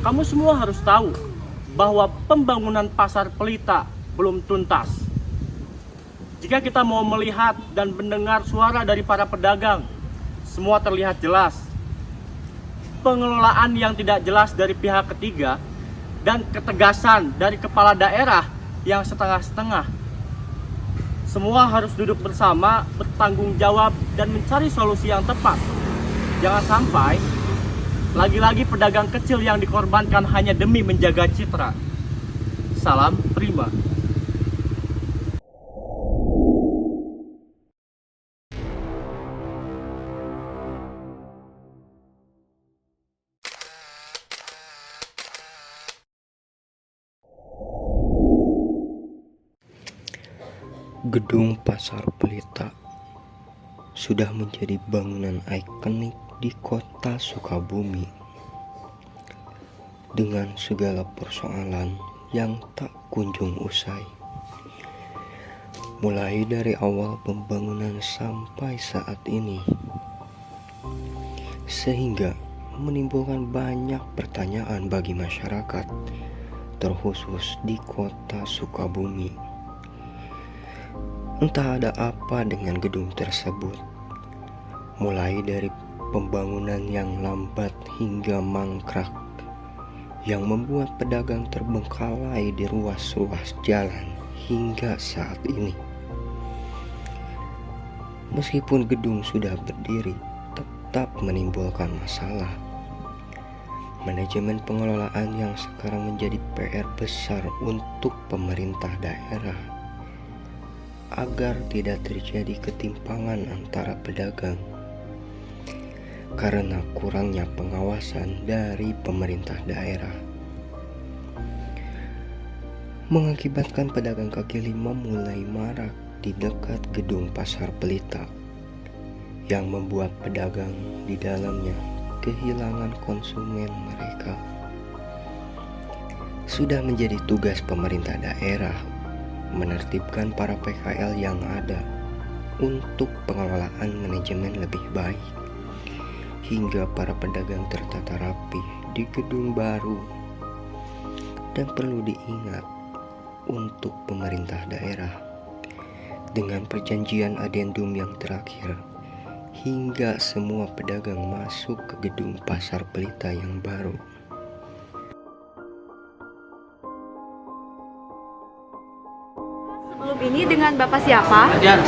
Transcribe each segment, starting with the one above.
Kamu semua harus tahu bahwa pembangunan pasar Pelita belum tuntas. Jika kita mau melihat dan mendengar suara dari para pedagang, semua terlihat jelas. Pengelolaan yang tidak jelas dari pihak ketiga dan ketegasan dari kepala daerah yang setengah-setengah. Semua harus duduk bersama, bertanggung jawab, dan mencari solusi yang tepat. Jangan sampai lagi-lagi pedagang kecil yang dikorbankan hanya demi menjaga citra. Salam Prima. Gedung Pasar Pelita sudah menjadi bangunan ikonik di kota Sukabumi dengan segala persoalan yang tak kunjung usai, mulai dari awal pembangunan sampai saat ini, sehingga menimbulkan banyak pertanyaan bagi masyarakat, terkhusus di kota Sukabumi. Entah ada apa dengan gedung tersebut, mulai dari pembangunan yang lambat hingga mangkrak, yang membuat pedagang terbengkalai di ruas-ruas jalan hingga saat ini. Meskipun gedung sudah berdiri, tetap menimbulkan masalah. Manajemen pengelolaan yang sekarang menjadi PR besar untuk pemerintah daerah, agar tidak terjadi ketimpangan antara pedagang karena kurangnya pengawasan dari pemerintah daerah, mengakibatkan pedagang kaki lima mulai marak di dekat gedung Pasar Pelita, yang membuat pedagang di dalamnya kehilangan konsumen mereka. Sudah menjadi tugas pemerintah daerah menertibkan para PKL yang ada untuk pengelolaan manajemen lebih baik, hingga para pedagang tertata rapi di gedung baru. Dan perlu diingat untuk pemerintah daerah, dengan perjanjian adendum yang terakhir, hingga semua pedagang masuk ke gedung Pasar Pelita yang baru. Sebelum ini dengan Bapak siapa? Fajar.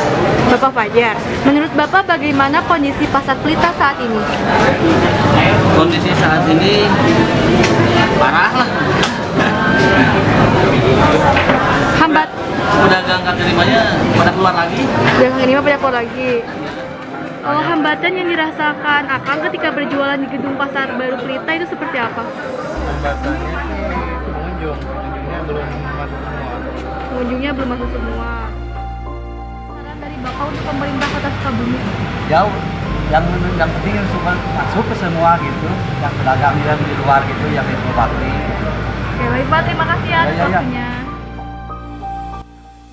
Bapak Fajar. Menurut Bapak bagaimana kondisi Pasar Pelita saat ini? Kondisi saat ini parah lah. Hambat. Pedagang kaki limanya pada keluar lagi. Pedagang lima pada keluar lagi. Oh, hambatan yang dirasakan Akang ketika berjualan di gedung Pasar Baru Pelita itu seperti apa? Hambatannya pengunjungnya belum masuk semua. Pengunjungnya belum masuk semua. Saran dari Bapak untuk pemerintah Kota Sukabumi? Jauh, yang penting cuma masuk ke semua gitu, yang pedagang yang di luar gitu, yang di Bupati. Oke, baik Pak, terima kasih ya atas Ya. waktunya.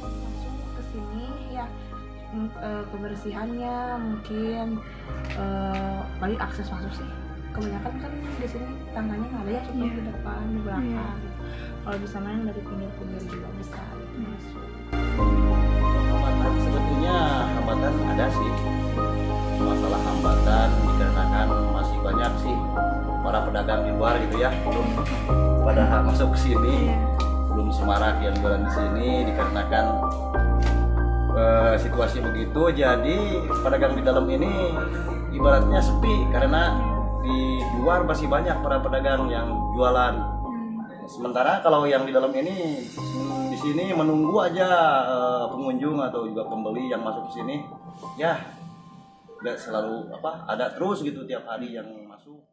Langsung ke sini ya, kebersihannya mungkin paling akses masuk sih. Kebanyakan kan di sini tangganya nggak ada ya, cuma di depan, di belakang. Gitu. Kalau bisa main dari pinggir-pinggir juga bisa gitu, masuk. Hambatan sebetulnya ada sih. Masalah hambatan dikarenakan masih banyak sih para pedagang di luar gitu ya, belum pada masuk ke sini, belum semarak yang jualan di sini dikarenakan situasi begitu. Jadi pedagang di dalam ini ibaratnya sepi karena di luar masih banyak para pedagang yang jualan. Sementara kalau yang di dalam ini di sini menunggu aja pengunjung atau juga pembeli yang masuk ke sini, ya nggak selalu ada terus gitu tiap hari yang masuk.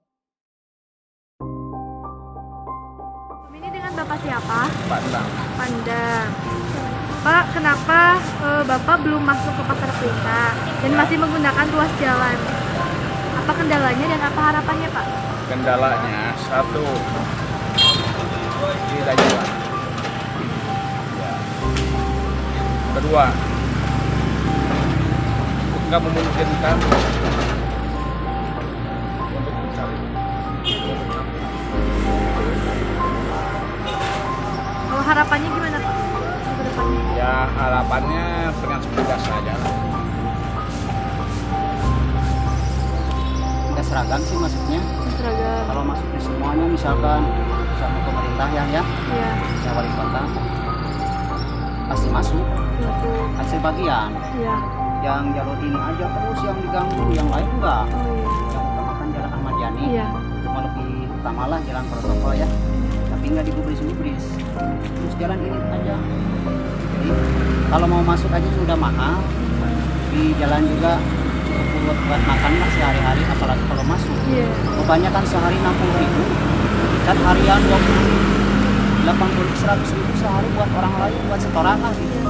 Ini dengan Bapak siapa? Pandang. Pandang. Pak, kenapa Bapak belum masuk ke Pasar Pelita dan masih menggunakan ruas jalan? Apa kendalanya dan apa harapannya, Pak? Kendalanya satu, tidak jalan. Ya. Kedua, nggak memungkinkan untuk mencari. harapannya gimana Pak untuk ke depannya? Ya harapannya pengen sepeda saja lah. Nggak seragam sih maksudnya. Seragam. Kalau masuk di semuanya misalkan sama pemerintah ya, Iya. bisa wali kota pasti masuk Masuk. hasil bagian. Iya. Yang jalur ini aja terus yang diganggu, yang lain enggak. Oh iya. Yang utama kan jalan Ahmad Yani. Iya. Cuma lebih utama lah jalan protokol ya. Tapi nggak digubris-gubris. Terus jalan ini aja. Jadi kalau mau masuk aja sudah mahal. Di jalan juga cukup buat makan lah sehari-hari, apalagi kalau masuk. Iya. Kebanyakan sehari 60.000, kan harian 20.000, 80.000, 100.000 sehari buat orang lain, buat setoran lah gitu.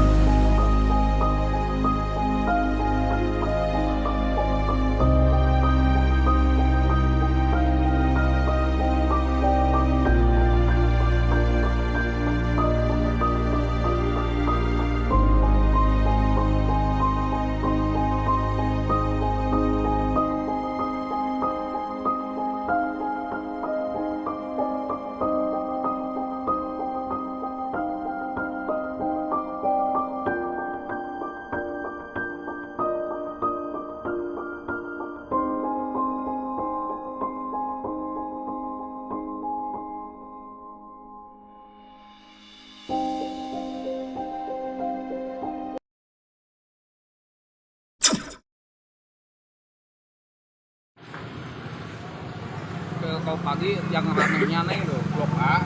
Kalau pagi yang ramenya nih tuh blok A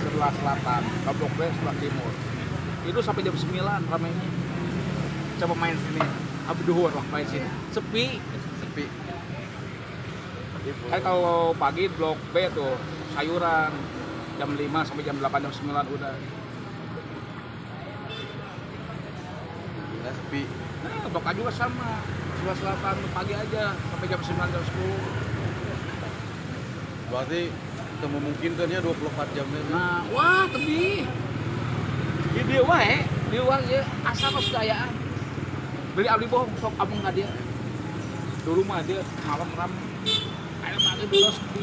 sebelah selatan, kalau blok B sebelah timur. Itu sampai jam 9 ramenya. Coba main sini. Abduhur lah main sini. Sepi. Kan kalau pagi blok B tuh sayuran jam 5 sampai jam 8 jam 9 udah. Sepi. Nah, blok A juga sama. Sebelah selatan pagi aja sampai jam 9 jam 10. Berarti itu memungkinkannya 24 jam. Nah, wah lebih. Di dia wae, di luar ya asal kesukaan. Beli abdi bohong sok abang nggak dia. Dulu mah dia malam ram. Kayak mati dulu sepi.